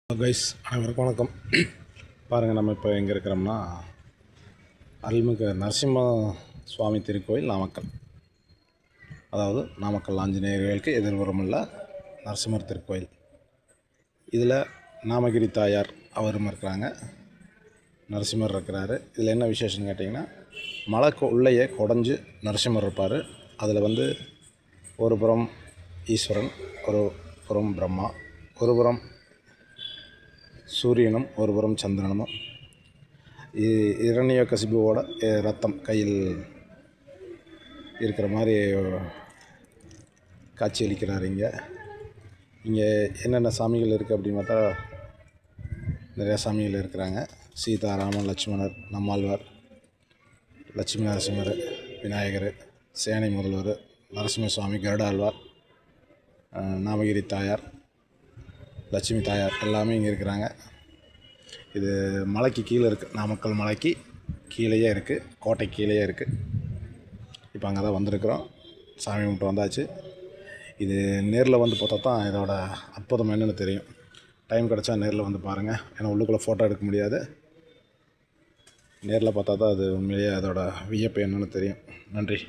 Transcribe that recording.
Guys அனைவருக்கும் வணக்கம். பாருங்கள், நம்ம இப்போ எங்கே இருக்கிறோம்னா அருள்மிகு நரசிம்ம சுவாமி திருக்கோயில் நாமக்கல். அதாவது நாமக்கல் ஆஞ்சநேயர்களுக்கு எதிர்புறமுள்ள நரசிம்மர் திருக்கோயில். இதில் நாமகிரி தாயார் அவரும் இருக்கிறாங்க, நரசிம்மர் இருக்கிறாரு. இதில் என்ன விசேஷம்னு கேட்டிங்கன்னா, மலை உள்ளேயே குடஞ்சி நரசிம்மர் இருப்பார். அதில் ஒரு புறம் ஈஸ்வரன், ஒரு புறம் பிரம்மா, ஒரு புறம் சூரியனும் ஒரு புறம் சந்திரனும், இரணியகசிபுவோட ரத்தம் கையில் இருக்கிற மாதிரி காட்சியளிக்கிறார். இங்கே என்னென்ன சாமிகள் இருக்குது அப்படின்னு பார்த்தா நிறையா சாமிகள் இருக்கிறாங்க. சீதா, ராமன், லட்சுமணர், நம்மாழ்வார், லட்சுமி நரசிம்மர், விநாயகர், சேனை முதல்வர், நரசிம்ம சுவாமி, கருடாழ்வார், நாமகிரி தாயார், லட்சுமி தாயார் எல்லாமே இங்கே இருக்கிறாங்க. இது மலைக்கு கீழே இருக்குது, நாமக்கல் மலைக்கு கீழேயே இருக்குது, கோட்டை கீழேயே இருக்குது. இப்போ அங்கே தான் வந்திருக்கிறோம். சாமி கும்பிட்டு வந்தாச்சு. இது நேரில் வந்து பார்த்தா தான் இதோட அற்புதம் என்னென்னு தெரியும். டைம் கிடச்சா நேரில் வந்து பாருங்கள். ஏன்னா உள்ளுக்குள்ளே ஃபோட்டோ எடுக்க முடியாது. நேரில் பார்த்தா தான் அது உண்மையிலேயே அதோட வியப்பு என்னென்னு தெரியும். நன்றி.